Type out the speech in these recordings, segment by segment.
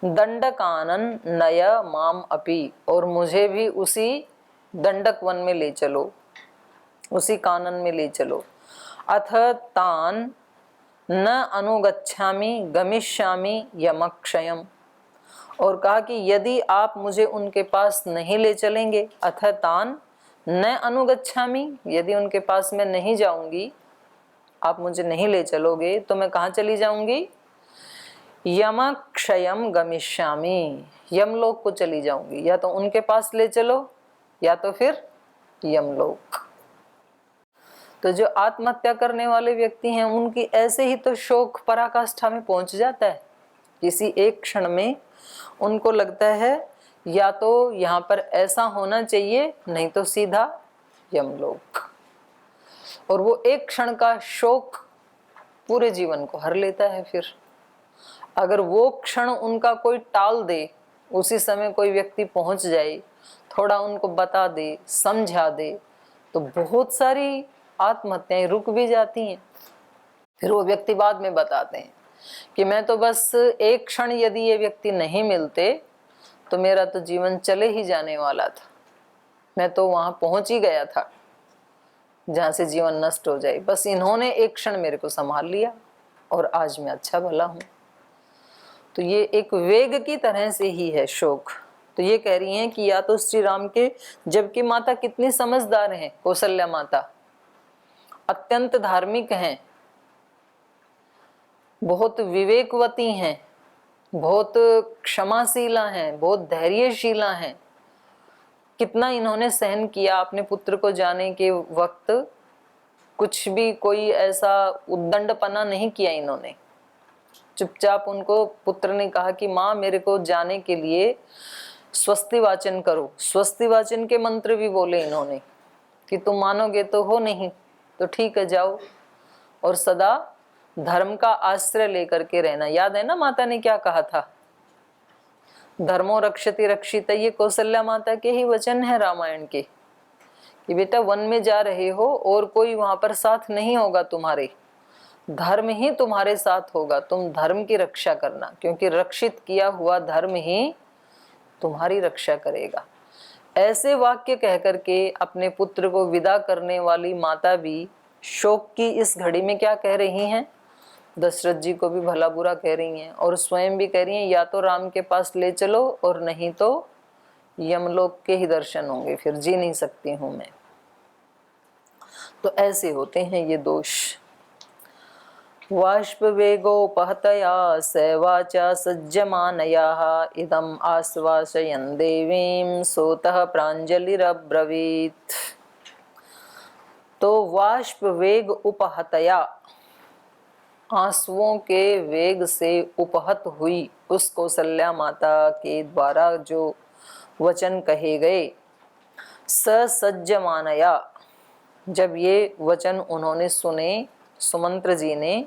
दंडकानन नय माम अपि, और मुझे भी उसी दंडक वन में ले चलो, उसी कानन में ले चलो। अथ तान न अनुगच्छामि गमिष्यामि यमक्षयम, और कहा कि यदि आप मुझे उनके पास नहीं ले चलेंगे, अथ तान न अनुगच्छामि, यदि उनके पास मैं नहीं जाऊंगी, आप मुझे नहीं ले चलोगे, तो मैं कहाँ चली जाऊंगी? यमक्षयम गमिष्यामि, यमलोक को चली जाऊंगी। या तो उनके पास ले चलो या तो फिर यमलोक। तो जो आत्महत्या करने वाले व्यक्ति हैं उनकी ऐसे ही तो शोक पराकाष्ठा में पहुंच जाता है। किसी एक क्षण में उनको लगता है या तो यहाँ पर ऐसा होना चाहिए, नहीं तो सीधा यमलोक। और वो एक क्षण का शोक पूरे जीवन को हर लेता है। फिर अगर वो क्षण उनका कोई टाल दे, उसी समय कोई व्यक्ति पहुंच जाए, थोड़ा उनको बता दे, समझा दे, तो बहुत सारी आत्महत्याएं रुक भी जाती हैं। फिर वो व्यक्ति बाद में बताते हैं कि मैं तो बस एक क्षण यदि ये व्यक्ति नहीं मिलते तो मेरा तो जीवन चले ही जाने वाला था, मैं तो वहां पहुंच ही गया था जहां से जीवन नष्ट हो जाए। बस इन्होंने एक क्षण मेरे को संभाल लिया और आज मैं अच्छा भला हूं। तो ये एक वेग की तरह से ही है शोक। तो ये कह रही हैं कि या तो श्री राम के, जबकि माता कितनी समझदार हैं, कौशल्या माता अत्यंत धार्मिक हैं, बहुत विवेकवती हैं, बहुत क्षमाशीला हैं, बहुत धैर्यशीला हैं। कितना इन्होंने सहन किया अपने पुत्र को जाने के वक्त, कुछ भी कोई ऐसा उद्दंडपना नहीं किया इन्होंने। चुपचाप उनको पुत्र ने कहा कि माँ मेरे को जाने के लिए स्वस्ति वाचन करो। स्वस्ति वाचन के मंत्र भी बोले इन्होंने कि तुम मानोगे तो हो, नहीं तो ठीक है जाओ, और सदा धर्म का आश्रय लेकर के रहना। याद है ना माता ने क्या कहा था? धर्मो रक्षति रक्षित, ये कौशल्या माता के ही वचन है रामायण के, कि बेटा वन में जा रहे हो और कोई वहां पर साथ नहीं होगा तुम्हारे, धर्म ही तुम्हारे साथ होगा, तुम धर्म की रक्षा करना, क्योंकि रक्षित किया हुआ धर्म ही तुम्हारी रक्षा करेगा। ऐसे वाक्य कह करके अपने पुत्र को विदा करने वाली माता भी शोक की इस घड़ी में क्या कह रही हैं? दशरथ जी को भी भला बुरा कह रही हैं और स्वयं भी कह रही हैं या तो राम के पास ले चलो और नहीं तो यमलोक के ही दर्शन होंगे, फिर जी नहीं सकती हूं मैं। तो ऐसे होते हैं ये दोष। वाष्प वेगोपहतया सवाचा सज्जमानयाः इदम् आश्वासयन् देवीं सोतः प्राञ्जलिरब्रवीत्। तो वाष्प वेग उपहतया, आंसुओं के वेग से उपहत हुई उस कौशल्या माता के द्वारा जो वचन कहे गए, ससज्जमानया, जब ये वचन उन्होंने सुने सुमंत्र जी ने,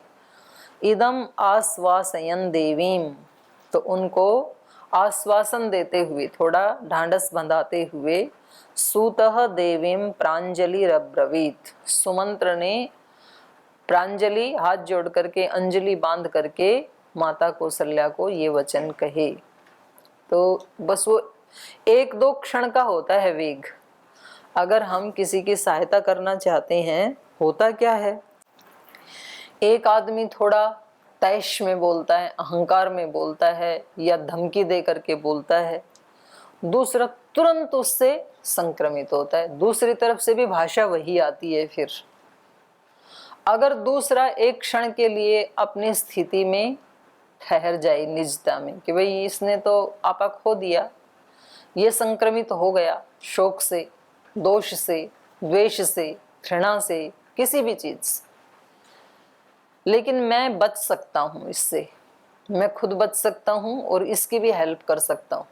इदम आश्वासयन देवीं, तो उनको आश्वासन देते हुए, थोड़ा ढांढस बंधाते हुए, सूतः देवीं प्रांजलिरब्रवीत, सुमंत्र ने प्रांजलि हाथ जोड़ करके, अंजलि बांध करके माता कौशल्या को ये वचन कहे। तो बस वो एक दो क्षण का होता है वेग। अगर हम किसी की सहायता करना चाहते हैं, होता क्या है, एक आदमी थोड़ा तैश में बोलता है, अहंकार में बोलता है या धमकी दे करके बोलता है, दूसरा तुरंत उससे संक्रमित होता है, दूसरी तरफ से भी भाषा वही आती है। फिर अगर दूसरा एक क्षण के लिए अपनी स्थिति में ठहर जाए, निजता में, कि भाई इसने तो आपा खो दिया, ये संक्रमित हो गया शोक से, दोष से, द्वेष से, घृणा से, किसी भी चीज से, लेकिन मैं बच सकता हूं इससे, मैं खुद बच सकता हूं और इसकी भी हेल्प कर सकता हूं,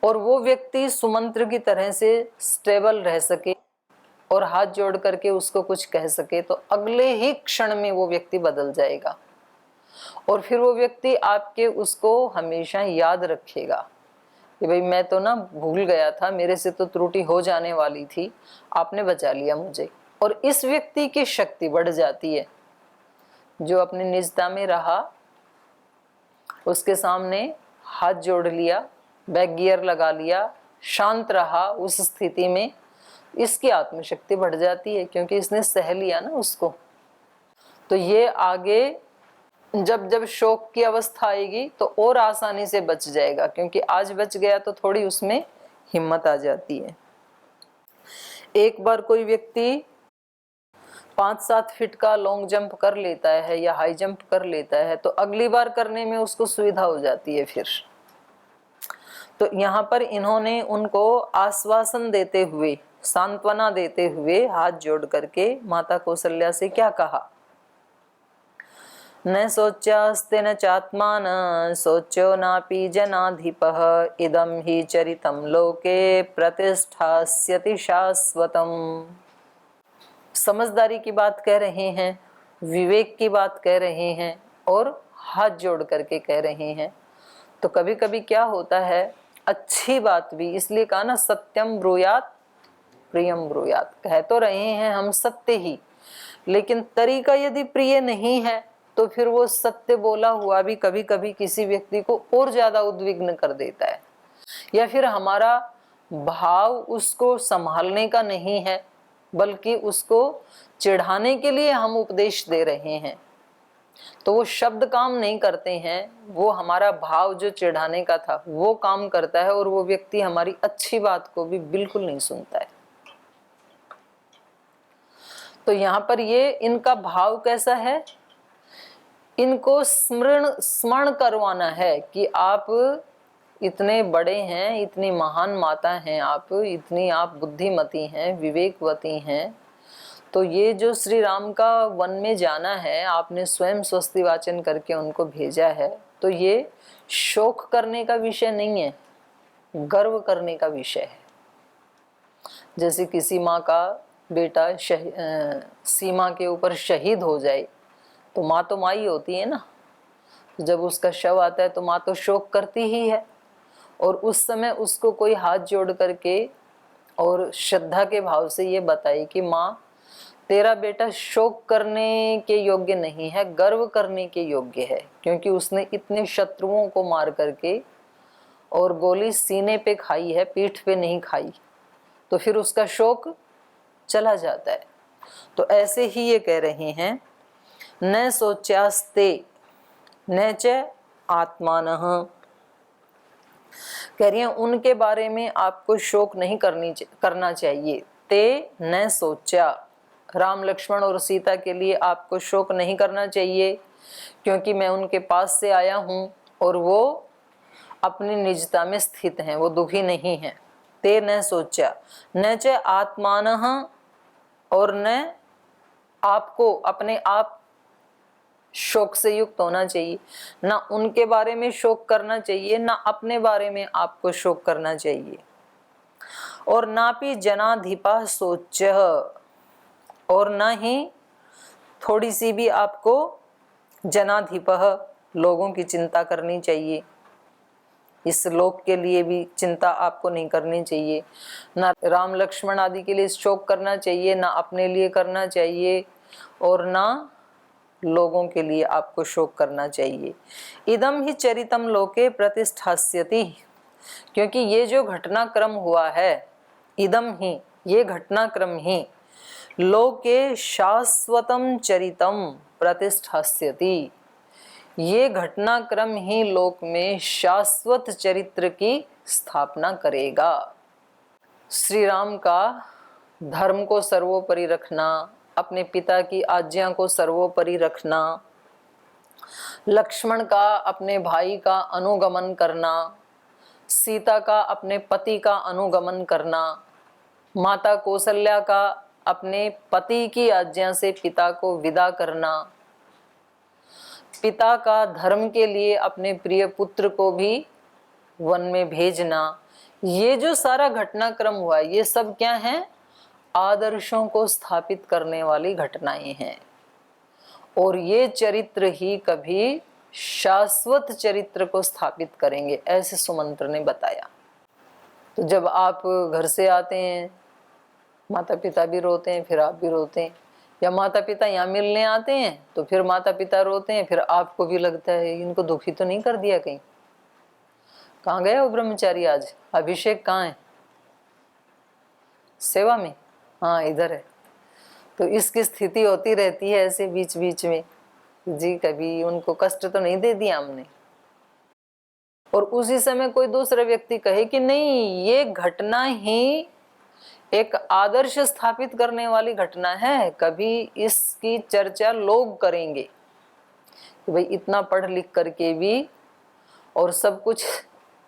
और वो व्यक्ति सुमंत्र की तरह से स्टेबल रह सके और हाथ जोड़ करके उसको कुछ कह सके, तो अगले ही क्षण में वो व्यक्ति बदल जाएगा और फिर वो व्यक्ति आपके उसको हमेशा याद रखेगा कि भाई मैं तो ना भूल गया था, मेरे से तो त्रुटि हो जाने वाली थी, आपने बचा लिया मुझे। और इस व्यक्ति की शक्ति बढ़ जाती है जो अपनी निजता में रहा उसके सामने हाथ जोड़ लिया, बैक गियर लगा लिया, शांत रहा उस स्थिति में, इसकी आत्मशक्ति बढ़ जाती है क्योंकि इसने सह लिया ना उसको। तो ये आगे जब जब शोक की अवस्था आएगी तो और आसानी से बच जाएगा, क्योंकि आज बच गया तो थोड़ी उसमें हिम्मत आ जाती है। एक बार कोई व्यक्ति 5-7 फीट का लॉन्ग जंप कर लेता है या हाई जंप कर लेता है तो अगली बार करने में उसको सुविधा हो जाती है फिर। तो यहाँ पर इन्होंने उनको आश्वासन देते हुए, सांत्वना देते हुए हाथ जोड़ करके माता कौशल्या से क्या कहा, न शोच्यास्ते न चात्मान शोच्यो नापि जनाधिपः इदं हि चरितं लोके प्रतिष्ठास्यति शाश्वतम्। समझदारी की बात कह रहे हैं, विवेक की बात कह रहे हैं और हाथ जोड़ करके कह रहे हैं। तो कभी कभी क्या होता है, अच्छी बात भी, इसलिए कहा ना सत्यम ब्रूयात प्रियम ब्रूयात, कह तो रहे हैं हम सत्य ही, लेकिन तरीका यदि प्रिय नहीं है तो फिर वो सत्य बोला हुआ भी कभी कभी किसी व्यक्ति को और ज्यादा उद्विग्न कर देता है, या फिर हमारा भाव उसको संभालने का नहीं है बल्कि उसको चिढ़ाने के लिए हम उपदेश दे रहे हैं, तो वो शब्द काम नहीं करते हैं, वो हमारा भाव जो चिढ़ाने का था वो काम करता है और वो व्यक्ति हमारी अच्छी बात को भी बिल्कुल नहीं सुनता है। तो यहाँ पर ये इनका भाव कैसा है, इनको स्मरण करवाना है कि आप इतने बड़े हैं, इतनी महान माता हैं आप, इतनी आप बुद्धिमती हैं, विवेकवती हैं, तो ये जो श्री राम का वन में जाना है, आपने स्वयं स्वस्ति वाचन करके उनको भेजा है, तो ये शोक करने का विषय नहीं है, गर्व करने का विषय है। जैसे किसी माँ का बेटा सीमा के ऊपर शहीद हो जाए तो माँ तो माँ ही होती है ना, जब उसका शव आता है तो माँ तो शोक करती ही है, और उस समय उसको कोई हाथ जोड़ करके और श्रद्धा के भाव से ये बताए कि माँ तेरा बेटा शोक करने के योग्य नहीं है, गर्व करने के योग्य है, क्योंकि उसने इतने शत्रुओं को मार करके और गोली सीने पे खाई है, पीठ पे नहीं खाई, तो फिर उसका शोक चला जाता है। तो ऐसे ही ये कह रहे हैं, न शोच्यास्ते न च आत्मानः, कह रही हैं उनके बारे में आपको शोक नहीं करना चाहिए। ते न सोचा, राम लक्ष्मण और सीता के लिए आपको शोक नहीं करना चाहिए, क्योंकि मैं उनके पास से आया हूं और वो अपनी निजता में स्थित हैं, वो दुखी नहीं हैं। ते न सोचा न च आत्मानः, और न आपको अपने आप शोक से युक्त होना चाहिए, ना उनके बारे में शोक करना चाहिए, ना अपने बारे में आपको शोक करना चाहिए। और ना भी जनाधिपा सोच, और ना ही थोड़ी सी भी आपको जनाधिप लोगों की चिंता करनी चाहिए, इस लोक के लिए भी चिंता आपको नहीं करनी चाहिए, ना राम लक्ष्मण आदि के लिए शोक करना चाहिए, ना अपने लिए करना चाहिए, और ना लोगों के लिए आपको शोक करना चाहिए। इदम ही चरितम लोके प्रतिष्ठास्यति, क्योंकि ये जो घटनाक्रम हुआ है, इदम ही, ये घटनाक्रम ही लोके शाश्वतम चरितम प्रतिष्ठास्यति, ये घटनाक्रम ही लोक में शाश्वत चरित्र की स्थापना करेगा। श्री राम का धर्म को सर्वोपरि रखना, अपने पिता की आज्ञा को सर्वोपरि रखना, लक्ष्मण का अपने भाई का अनुगमन करना, सीता का अपने पति का अनुगमन करना, माता कौशल्या का अपने पति की आज्ञा से पिता को विदा करना, पिता का धर्म के लिए अपने प्रिय पुत्र को भी वन में भेजना, ये जो सारा घटनाक्रम हुआ, ये सब क्या है, आदर्शों को स्थापित करने वाली घटनाएं हैं। और ये चरित्र ही कभी शाश्वत चरित्र को स्थापित करेंगे, ऐसे सुमंत्र ने बताया। तो जब आप घर से आते हैं, माता पिता भी रोते हैं, फिर आप भी रोते हैं, या माता पिता यहाँ मिलने आते हैं तो फिर माता पिता रोते हैं, फिर आपको भी लगता है इनको दुखी तो नहीं कर दिया कहीं। कहाँ गया वो ब्रह्मचारी आज? अभिषेक कहाँ है? सेवा में? हाँ इधर है। तो इसकी स्थिति होती रहती है ऐसे बीच बीच में जी, कभी उनको कष्ट तो नहीं दे दिया हमने। और उसी समय कोई दूसरा व्यक्ति कहे कि नहीं, ये घटना ही एक आदर्श स्थापित करने वाली घटना है, कभी इसकी चर्चा लोग करेंगे कि भाई इतना पढ़ लिख करके भी और सब कुछ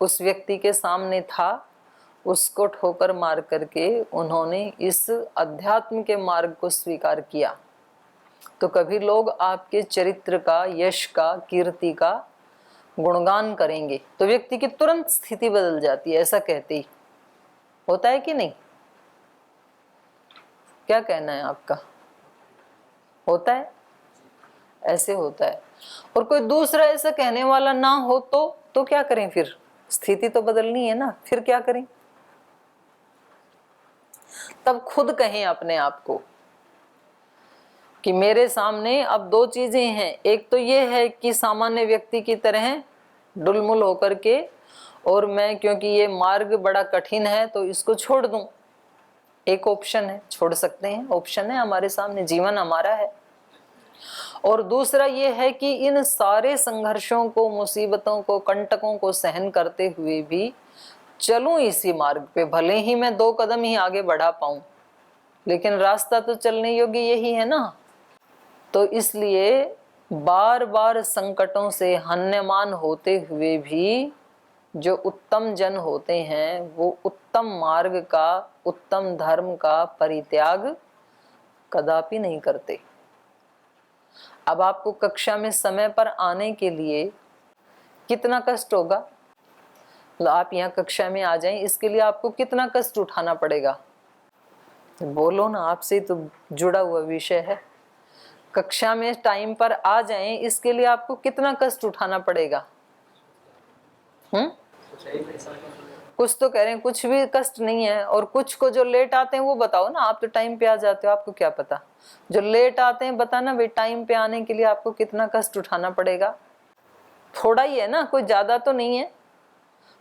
उस व्यक्ति के सामने था, उसको ठोकर मार करके उन्होंने इस अध्यात्म के मार्ग को स्वीकार किया, तो कभी लोग आपके चरित्र का, यश का, कीर्ति का गुणगान करेंगे, तो व्यक्ति की तुरंत स्थिति बदल जाती है। ऐसा कहते ही होता है कि नहीं? क्या कहना है आपका? होता है? ऐसे होता है। और कोई दूसरा ऐसा कहने वाला ना हो तो क्या करें फिर? स्थिति तो बदलनी है ना, फिर क्या करें? तब खुद कहें अपने आप को कि मेरे सामने अब दो चीजें हैं, एक तो ये है कि सामान्य व्यक्ति की तरह डुलमुल होकर के, और मैं क्योंकि ये मार्ग बड़ा कठिन है तो इसको छोड़ दूं, एक ऑप्शन है, छोड़ सकते हैं, ऑप्शन है हमारे सामने, जीवन हमारा है। और दूसरा ये है कि इन सारे संघर्षों को, मुसीबतों को, कंटकों को सहन करते हुए भी चलूं इसी मार्ग पे, भले ही मैं 2 कदम ही आगे बढ़ा पाऊं, लेकिन रास्ता तो चलने योग्य यही है ना। तो इसलिए बार बार संकटों से हन्यमान होते हुए भी जो उत्तम जन होते हैं वो उत्तम मार्ग का, उत्तम धर्म का परित्याग कदापि नहीं करते। अब आपको कक्षा में समय पर आने के लिए कितना कष्ट होगा? तो आप यहाँ कक्षा में आ जाएं, इसके लिए आपको कितना कष्ट उठाना पड़ेगा? बोलो ना, आपसे तो जुड़ा हुआ विषय है। कक्षा में टाइम पर आ जाएं, इसके लिए आपको कितना कष्ट उठाना पड़ेगा? कुछ तो कह रहे हैं कुछ भी कष्ट नहीं है, और कुछ को जो लेट आते हैं वो बताओ ना। आप तो टाइम पे आ जाते हो, आपको क्या पता? जो लेट आते हैं बताना भाई, टाइम पे आने के लिए आपको कितना कष्ट उठाना पड़ेगा? थोड़ा ही है ना, कोई ज्यादा तो नहीं है,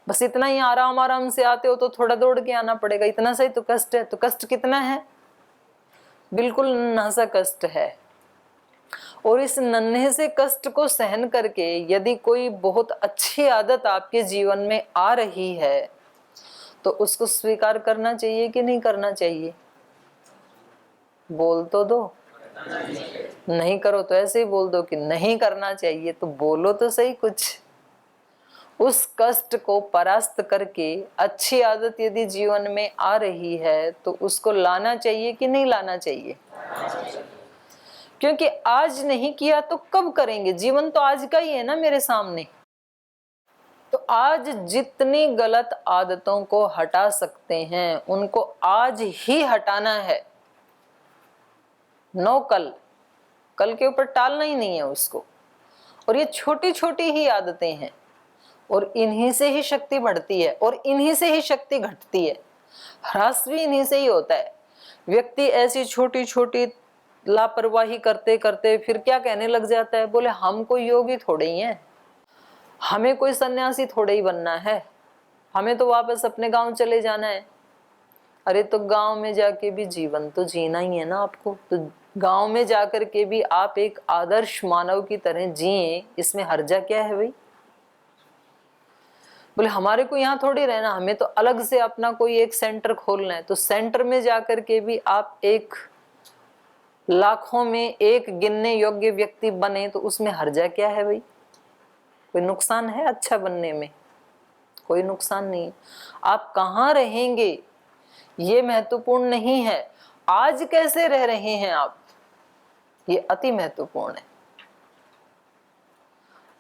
बस इतना ही। आराम आराम से आते हो तो थोड़ा दौड़ के आना पड़ेगा, इतना सही तो कष्ट है। तो कष्ट कितना है? बिल्कुल नन्हा सा कष्ट है। और इस नन्हे से कष्ट को सहन करके यदि कोई बहुत अच्छी आदत आपके जीवन में आ रही है तो उसको स्वीकार करना चाहिए कि नहीं करना चाहिए? बोल तो दो। नहीं करो तो ऐसे ही बोल दो कि नहीं करना चाहिए, तो बोलो तो सही कुछ। उस कष्ट को परास्त करके अच्छी आदत यदि जीवन में आ रही है तो उसको लाना चाहिए कि नहीं लाना चाहिए? क्योंकि आज नहीं किया तो कब करेंगे? जीवन तो आज का ही है ना मेरे सामने। तो आज जितनी गलत आदतों को हटा सकते हैं उनको आज ही हटाना है, नो कल। कल के ऊपर टालना ही नहीं है उसको। और ये छोटी छोटी ही आदतें हैं, और इन्हीं से ही शक्ति बढ़ती है और इन्हीं से ही शक्ति घटती है। ह्रास भी इन्हीं से ही होता है। व्यक्ति ऐसी छोटी छोटी लापरवाही करते करते फिर क्या कहने लग जाता है, बोले हम कोई योगी थोड़े ही हैं, हमें कोई सन्यासी थोड़े ही बनना है, हमें तो वापस अपने गांव चले जाना है। अरे तो गांव में जाके भी जीवन तो जीना ही है ना आपको, तो गांव में जाकर के भी आप एक आदर्श मानव की तरह जिए, इसमें हर्जा क्या है भाई? बोले हमारे को यहाँ थोड़ी रहना, हमें तो अलग से अपना कोई एक सेंटर खोलना है। तो सेंटर में जाकर के भी आप एक लाखों में एक गिनने योग्य व्यक्ति बने, तो उसमें हर्जा क्या है भाई? कोई नुकसान है अच्छा बनने में? कोई नुकसान नहीं। आप कहाँ रहेंगे ये महत्वपूर्ण नहीं है, आज कैसे रह रहे हैं आप, ये अति महत्वपूर्ण है।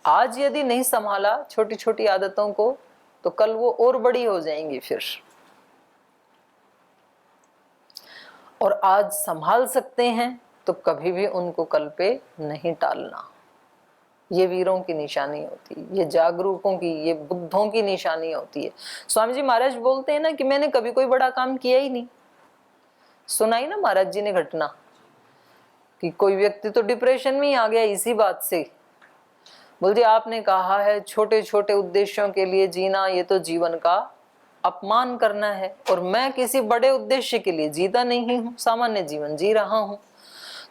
आज यदि नहीं संभाला छोटी छोटी आदतों को तो कल वो और बड़ी हो जाएंगी फिर। और आज संभाल सकते हैं तो कभी भी उनको कल पे नहीं टालना। ये वीरों की निशानी होती है, ये जागरूकों की, ये बुद्धों की निशानी होती है। स्वामी जी महाराज बोलते हैं ना कि मैंने कभी कोई बड़ा काम किया ही नहीं। सुनाई ना महाराज जी ने घटना कि कोई व्यक्ति तो डिप्रेशन में ही आ गया इसी बात से। बोलती आपने कहा है छोटे छोटे उद्देश्यों के लिए जीना ये तो जीवन का अपमान करना है, और मैं किसी बड़े उद्देश्य के लिए जीता नहीं हूं, सामान्य जीवन जी रहा हूं।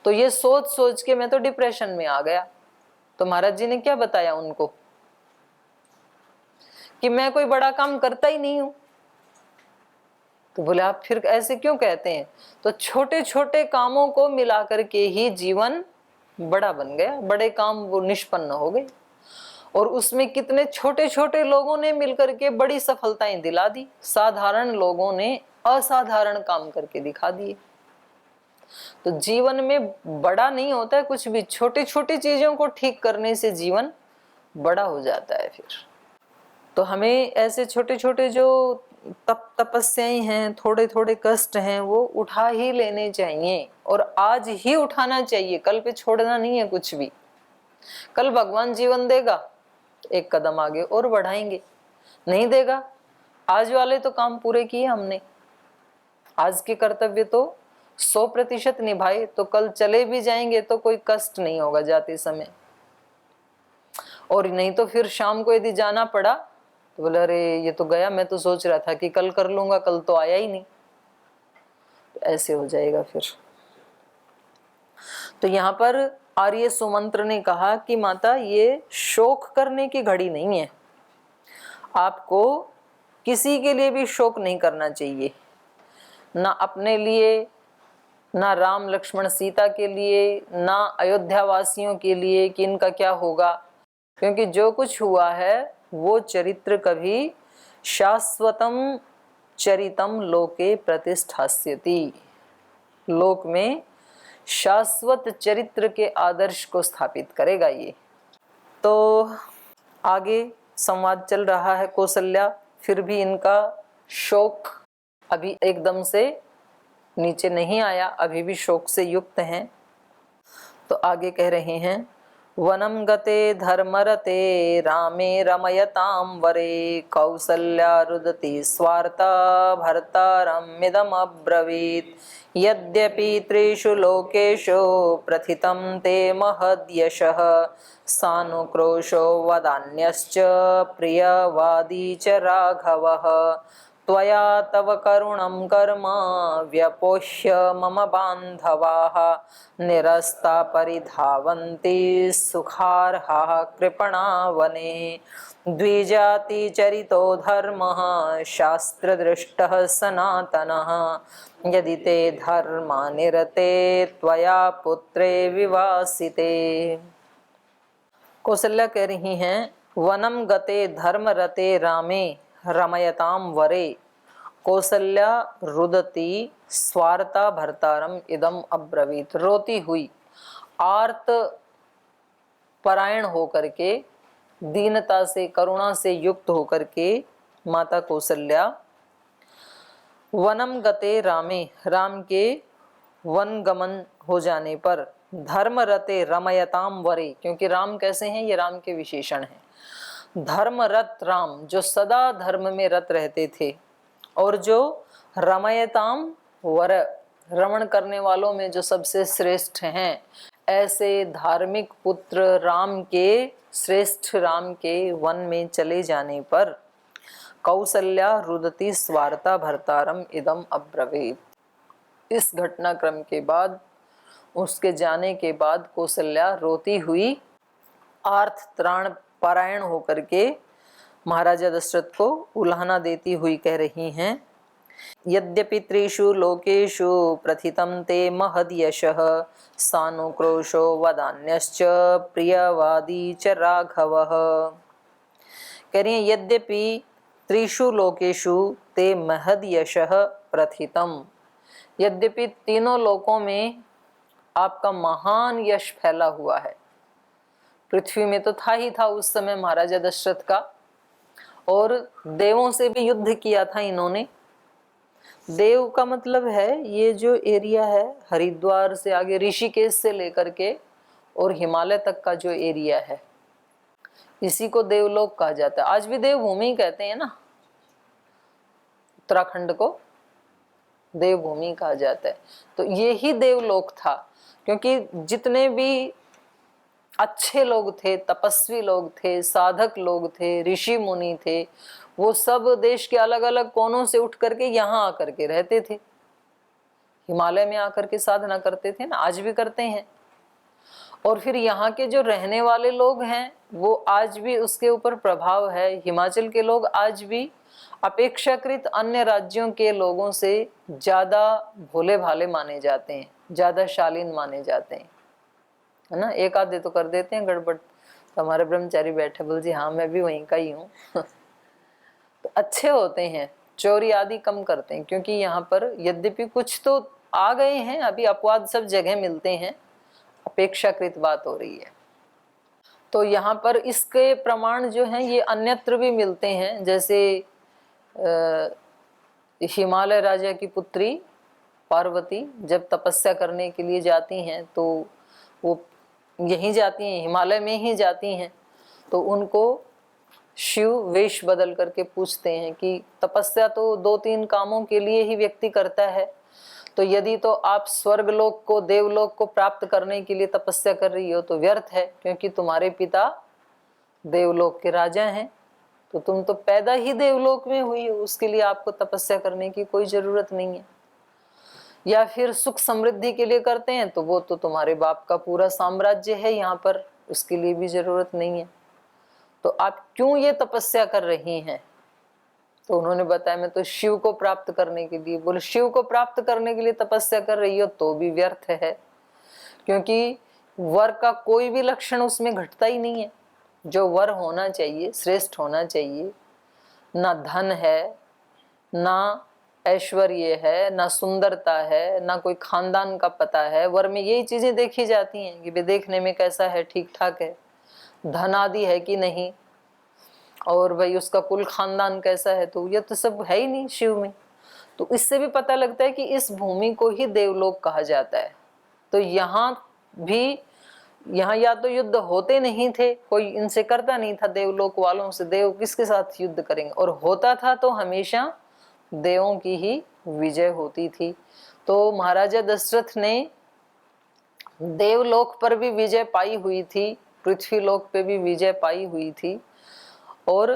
तो ये सोच सोच के मैं तो डिप्रेशन में आ गया। तो महाराज जी ने क्या बताया उनको कि मैं कोई बड़ा काम करता ही नहीं हूं। तो बोले आप फिर ऐसे क्यों कहते हैं? तो छोटे छोटे कामों को मिलाकर के ही जीवन बड़ा बन गया, बड़े काम वो निष्पन्न हो गए, और उसमें कितने छोटे छोटे लोगों ने मिलकर के बड़ी सफलताएं दिला दी। साधारण लोगों ने असाधारण काम करके दिखा दिए। तो जीवन में बड़ा नहीं होता है कुछ भी, छोटी छोटी चीजों को ठीक करने से जीवन बड़ा हो जाता है। फिर तो हमें ऐसे छोटे छोटे जो तपस्याएं हैं, थोड़े थोड़े कष्ट हैं, वो उठा ही लेने चाहिए, और आज ही उठाना चाहिए, कल पे छोड़ना नहीं है कुछ भी। कल भगवान जीवन देगा, एक कदम आगे और बढ़ाएंगे, नहीं देगा आज वाले तो काम पूरे किए हमने, आज के कर्तव्य तो 100% निभाए, तो कल चले भी जाएंगे तो कोई कष्ट नहीं होगा जाते समय। और नहीं तो फिर शाम को यदि जाना पड़ा तो बोले अरे ये तो गया, मैं तो सोच रहा था कि कल कर लूंगा, कल तो आया ही नहीं। तो ऐसे हो जाएगा फिर। तो यहाँ पर आर्य सुमंत्र ने कहा कि माता ये शोक करने की घड़ी नहीं है, आपको किसी के लिए भी शोक नहीं करना चाहिए, ना अपने लिए, ना राम लक्ष्मण सीता के लिए, ना अयोध्या वासियों के लिए कि इनका क्या होगा, क्योंकि जो कुछ हुआ है वो चरित्र कभी शाश्वतम चरितम लोके प्रतिष्ठास्यति, लोक में शाश्वत चरित्र के आदर्श को स्थापित करेगा ये। तो आगे संवाद चल रहा है कौशल्या, फिर भी इनका शोक अभी एकदम से नीचे नहीं आया, अभी भी शोक से युक्त हैं। तो आगे कह रहे हैं वनम गते धर्मरते रामे रमयतां वरे कौसल्या रुदति स्वार्था भर्तारमिदम् अब्रवीत् यद्यपि त्रिषु लोकेषु प्रथितं ते महद्यशः सानुक्रोशो वदान्यश्च प्रियवादी च राघवः त्वया तव करुणं कर्म व्यपोह्य मम बान्धवाः निरस्ता परिधावन्ति सुखार्हाः कृपणावने द्विजातिचरितो धर्मः शास्त्रदृष्टः सनातनः यदि ते धर्मा निरते त्वया पुत्रे विवासिते। कौशल्या कह रही हैं वनम गते धर्म रते रामे रमयताम वरे कौशल्या रुदती स्वार्था भर्तारम इदम अब्रवीत। रोती हुई आर्त परायण होकर के, दीनता से करुणा से युक्त होकर के माता कौशल्या वनम गते रामे, राम के वन गमन हो जाने पर, धर्म रते रमयताम वरे, क्योंकि राम कैसे हैं ये राम के विशेषण हैं, धर्मरत राम जो सदा धर्म में रत रहते थे, और जो रमयताम वर रमण करने वालों में जो सबसे श्रेष्ठ हैं, ऐसे धार्मिक पुत्र राम के, श्रेष्ठ राम के वन में चले जाने पर कौशल्या रुदती स्वार्था भर्तारम इदम अब्रवीत। इस घटनाक्रम के बाद, उसके जाने के बाद कौशल्या रोती हुई आर्त त्राण पारायण होकर के महाराजा दशरथ को उल्हाना देती हुई कह रही हैं यद्यपि त्रिषु लोकेषु प्रथितं ते महद्यशः सानुक्रोशो वदान्यश्च प्रियवादी च राघवः। कह रही हैं यद्यपि त्रिषु लोकेषु ते महद्यशः प्रथितम, यद्यपि तीनों लोकों में आपका महान यश फैला हुआ है। पृथ्वी में तो था ही था उस समय महाराजा दशरथ का, और देवों से भी युद्ध किया था इन्होंने। देव का मतलब है ये जो एरिया है हरिद्वार से आगे ऋषिकेश से लेकर के और हिमालय तक का जो एरिया है, इसी को देवलोक कहा जाता है। आज भी देवभूमि कहते हैं ना उत्तराखंड को। देवभूमि कहा जाता है। तो ये ही देवलोक था, क्योंकि जितने भी अच्छे लोग थे, तपस्वी लोग थे, साधक लोग थे, ऋषि मुनि थे, वो सब देश के अलग अलग कोनों से उठ करके यहाँ आकर के रहते थे, हिमालय में आकर के साधना करते थे ना, आज भी करते हैं। और फिर यहाँ के जो रहने वाले लोग हैं वो आज भी उसके ऊपर प्रभाव है। हिमाचल के लोग आज भी अपेक्षाकृत अन्य राज्यों के लोगों से ज्यादा भोले भाले माने जाते हैं, ज्यादा शालीन माने जाते हैं, है ना। एक आधे तो कर देते हैं गड़बड़। तो हमारे ब्रह्मचारी बैठे, बोल जी हाँ मैं भी वहीं का ही हूँ तो अच्छे होते हैं, चोरी आदि कम करते हैं, क्योंकि यहाँ पर यद्यपि कुछ तो आ गए हैं, अभी अपवाद सब जगह मिलते हैं, अपेक्षाकृत बात हो रही है। तो यहाँ पर इसके प्रमाण जो हैं ये अन्यत्र भी मिलते हैं। जैसे हिमालय राजा की पुत्री पार्वती जब तपस्या करने के लिए जाती हैं तो वो यहीं जाती हैं, हिमालय में ही जाती हैं। तो उनको शिव वेश बदल करके पूछते हैं कि तपस्या तो 2-3 कामों के लिए ही व्यक्ति करता है, तो यदि तो आप स्वर्गलोक को, देवलोक को प्राप्त करने के लिए तपस्या कर रही हो तो व्यर्थ है, क्योंकि तुम्हारे पिता देवलोक के राजा हैं, तो तुम तो पैदा ही देवलोक में हुई हो, उसके लिए आपको तपस्या करने की कोई जरूरत नहीं है। या फिर सुख समृद्धि के लिए करते हैं तो वो तो तुम्हारे बाप का पूरा साम्राज्य है यहाँ पर, उसके लिए भी जरूरत नहीं है, तो आप क्यों ये तपस्या कर रही हैं। तो उन्होंने बताया मैं तो शिव को प्राप्त करने के लिए। बोले शिव को प्राप्त करने के लिए तपस्या कर रही हो तो भी व्यर्थ है, क्योंकि वर का कोई भी लक्षण उसमें घटता ही नहीं है। जो वर होना चाहिए, श्रेष्ठ होना चाहिए, ना धन है, ना ऐश्वर्य है, ना सुंदरता है, ना कोई खानदान का पता है। वर में यही चीजें देखी जाती हैं कि वे देखने में कैसा है, ठीक ठाक है, धन आदि है कि नहीं, और भाई उसका कुल खानदान कैसा है, तो ये तो सब है ही नहीं शिव में। तो इससे भी पता लगता है कि इस भूमि को ही देवलोक कहा जाता है। तो यहाँ भी, यहाँ या तो युद्ध होते नहीं थे, कोई इनसे करता नहीं था देवलोक वालों से, देव किसके साथ युद्ध करेंगे, और होता था तो हमेशा देवों की ही विजय होती थी। तो महाराजा दशरथ ने देवलोक पर भी विजय पाई हुई थी, पृथ्वीलोक पे भी विजय पाई हुई थी, और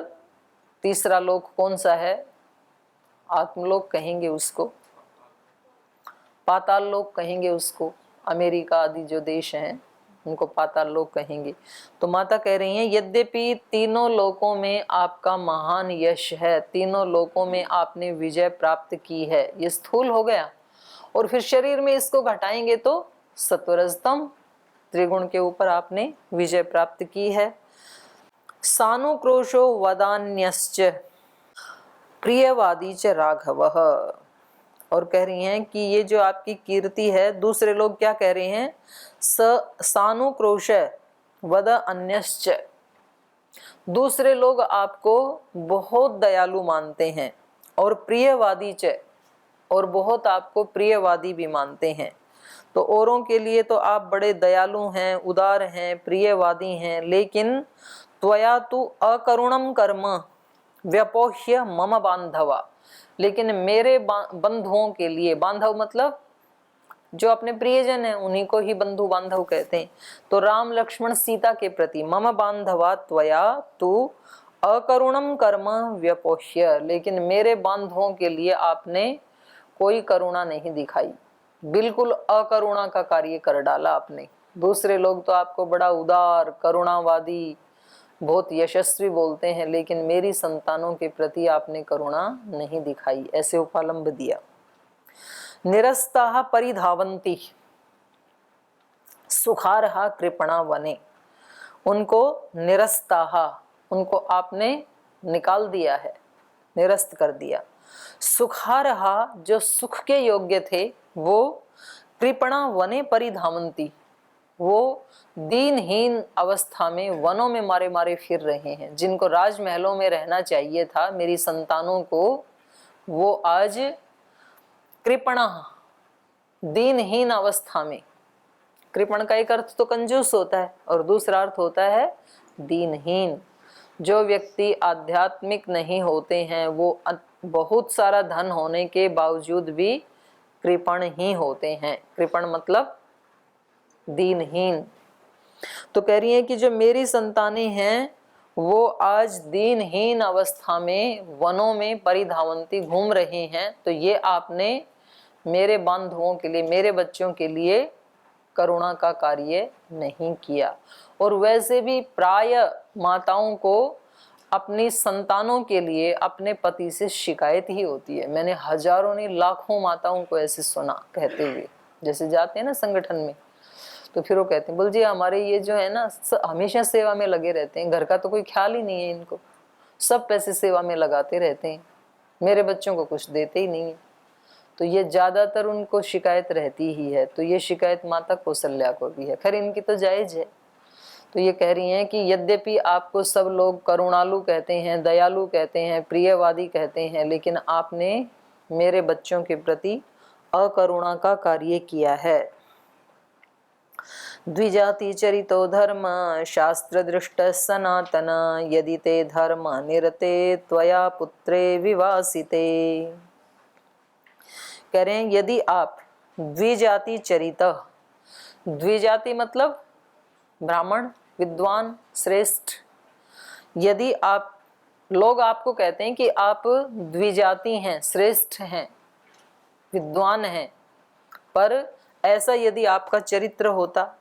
तीसरा लोक कौन सा है, आत्मलोक कहेंगे उसको, पाताल लोक कहेंगे उसको, अमेरिका आदि जो देश हैं उनको पाताल लोक कहेंगे। तो माता कह रही हैं यद्यपि तीनों लोकों में आपका महान यश है, तीनों लोकों में आपने विजय प्राप्त की है, ये स्थूल हो गया, और फिर शरीर में इसको घटाएंगे तो सत्वरजतम त्रिगुण के ऊपर आपने विजय प्राप्त की है। सानुक्रोशो वदान्यश्च प्रियवादी च राघवः, और कह रही हैं कि ये जो आपकी कीर्ति है, दूसरे लोग क्या कह रहे हैं, सानुक्रोश वद अन्यश्च, दूसरे लोग आपको बहुत दयालु मानते हैं, और प्रियवादी च, और बहुत आपको प्रियवादी भी मानते हैं। तो औरों के लिए तो आप बड़े दयालु हैं, उदार हैं, प्रियवादी हैं, लेकिन त्वया तु अकरुणम कर्म व्यपोह्य मम बांधवा, लेकिन मेरे बंधुओं के लिए, बांधव मतलब जो अपने प्रियजन हैं उन्हीं को ही बंधु बांधव कहते हैं। तो राम लक्ष्मण सीता के प्रति मम बांधवा त्वया तु अकरुणम कर्म व्यपोह्य, लेकिन मेरे बांधवों के लिए आपने कोई करुणा नहीं दिखाई, बिल्कुल अकरुणा का कार्य कर डाला आपने। दूसरे लोग तो आपको बड़ा उदार, करुणावादी, बहुत यशस्वी बोलते हैं, लेकिन मेरी संतानों के प्रति आपने करुणा नहीं दिखाई, ऐसे उपालंब दिया। निरस्ताः परिधावन्ति सुखारहा कृपणा वने, उनको निरस्ताः, उनको आपने निकाल दिया है, निरस्त कर दिया। सुखारहा, जो सुख के योग्य थे, वो कृपणा वने परिधावन्ति, वो दीनहीन अवस्था में वनों में मारे मारे फिर रहे हैं। जिनको राजमहलों में रहना चाहिए था मेरी संतानों को, वो आज कृपणा, दीनहीन अवस्था में, कृपण का एक अर्थ तो कंजूस होता है और दूसरा अर्थ होता है दीनहीन। जो व्यक्ति आध्यात्मिक नहीं होते हैं वो बहुत सारा धन होने के बावजूद भी कृपण ही होते हैं। कृपण मतलब दीनहीन। तो कह रही है कि जो मेरी संतानें हैं वो आज दीनहीन अवस्था में वनों में परिधावंती घूम रही हैं, तो ये आपने मेरे बांधवों के लिए, मेरे बच्चों के लिए करुणा का कार्य नहीं किया। और वैसे भी प्राय माताओं को अपनी संतानों के लिए अपने पति से शिकायत ही होती है। मैंने हजारों नहीं लाखों माताओं को ऐसे सुना कहते हुए, जैसे जाते हैं ना संगठन में, तो फिर वो कहते हैं बोल जी हमारे ये जो है ना हमेशा सेवा में लगे रहते हैं, घर का तो कोई ख्याल ही नहीं है इनको, सब पैसे सेवा में लगाते रहते हैं, मेरे बच्चों को कुछ देते ही नहीं है। तो ये ज्यादातर उनको शिकायत रहती ही है। तो ये शिकायत माता कौशल्या को भी है, खैर इनकी तो जायज है। तो ये कह रही हैं कि यद्यपि आपको सब लोग करुणालु कहते हैं, दयालु कहते हैं, प्रियवादी कहते हैं, लेकिन आपने मेरे बच्चों के प्रति अकरुणा का कार्य किया है। द्विजाति चरितो धर्म शास्त्र दृष्ट सनातन यदि ते धर्म निरते त्वया पुत्रे विवासिते। कह रहे हैं यदि आप द्विजाति चरित, द्विजाति मतलब ब्राह्मण, विद्वान, श्रेष्ठ, यदि आप लोग आपको कहते हैं कि आप द्विजाति हैं, श्रेष्ठ हैं, विद्वान हैं, पर ऐसा यदि आपका चरित्र होता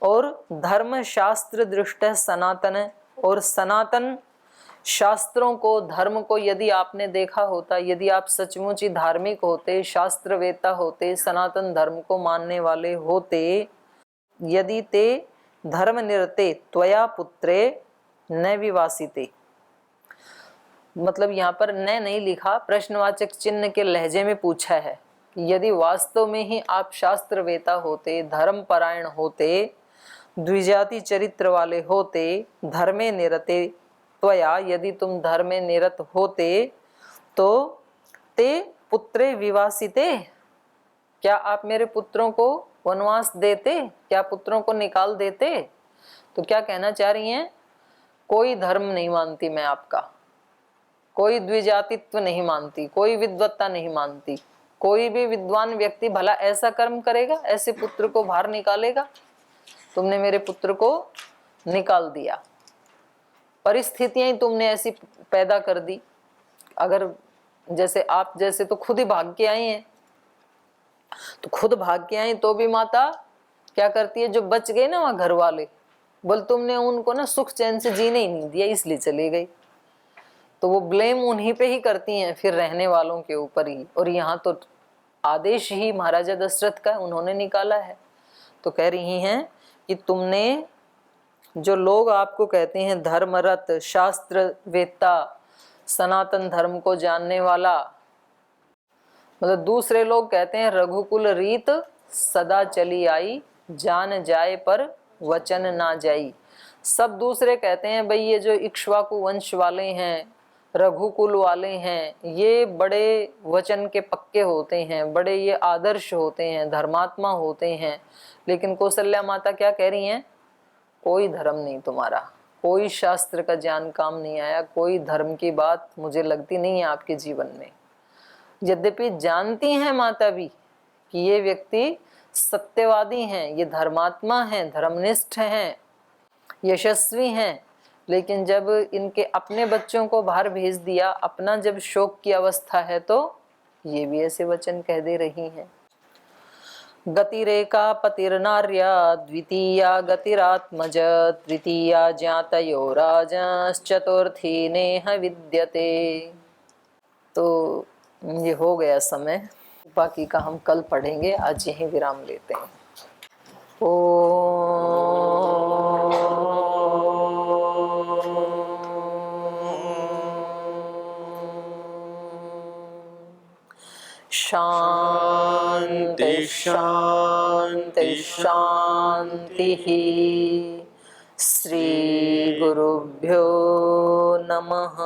और धर्म शास्त्र दृष्ट सनातन, और सनातन शास्त्रों को, धर्म को यदि आपने देखा होता, यदि आप सचमुच ही धार्मिक होते, शास्त्रवेता होते, सनातन धर्म को मानने वाले होते, यदि ते धर्म निरते त्वया पुत्रे न विवासिते, मतलब यहाँ पर न नहीं लिखा, प्रश्नवाचक चिन्ह के लहजे में पूछा है कि यदि वास्तव में ही आप शास्त्रवेता होते, धर्मपरायण होते, द्विजाति चरित्र वाले होते, धर्मे निरते त्वया, यदि तुम धर्मे निरत होते, तो ते पुत्रे विवासिते, क्या आप मेरे पुत्रों को वनवास देते, क्या पुत्रों को निकाल देते। तो क्या कहना चाह रही हैं, कोई धर्म नहीं मानती मैं आपका, कोई द्विजातित्व नहीं मानती, कोई विद्वत्ता नहीं मानती, कोई भी विद्वान व्यक्ति भला ऐसा कर्म करेगा, ऐसे पुत्र को बाहर निकालेगा। तुमने मेरे पुत्र को निकाल दिया, परिस्थितियां ही तुमने ऐसी पैदा कर दी। अगर जैसे आप जैसे तो खुद ही भाग के आई हैं, तो खुद भाग के आई तो भी माता क्या करती है, जो बच गए ना वहां घर वाले, बोल तुमने उनको ना सुख चैन से जीने ही नहीं दिया इसलिए चले गई, तो वो ब्लेम उन्हीं पे ही करती हैं, फिर रहने वालों के ऊपर ही। और यहाँ तो आदेश ही महाराजा दशरथ का, उन्होंने निकाला है। तो कह रही हैं कि तुमने, जो लोग आपको कहते हैं धर्मरत, शास्त्र वेत्ता, सनातन धर्म को जानने वाला, मतलब दूसरे लोग कहते हैं रघुकुल रीत सदा चली आई, जान जाए पर वचन ना जाई। सब दूसरे कहते हैं भाई ये जो इक्ष्वाकु वंश वाले हैं, रघुकुल वाले हैं, ये बड़े वचन के पक्के होते हैं, बड़े ये आदर्श होते हैं, धर्मात्मा होते हैं। लेकिन कौशल्या माता क्या कह रही हैं, कोई धर्म नहीं तुम्हारा, कोई शास्त्र का ज्ञान काम नहीं आया, कोई धर्म की बात मुझे लगती नहीं है आपके जीवन में। यद्यपि जानती हैं माता भी कि ये व्यक्ति सत्यवादी हैं, ये धर्मात्मा हैं, धर्मनिष्ठ हैं, यशस्वी हैं, लेकिन जब इनके अपने बच्चों को बाहर भेज दिया, अपना जब शोक की अवस्था है, तो ये भी ऐसे वचन कह दे रही हैं। गतिरेका पतिर्नार्या द्वितीया गतिरात्मज तृतीया ज्ञातयो राजश्चतुर्थी नेह विद्यते। तो ये हो गया समय, बाकी का हम कल पढ़ेंगे, आज यहीं विराम लेते हैं। शांति शांति शांति। श्री गुरुभ्यो नमः।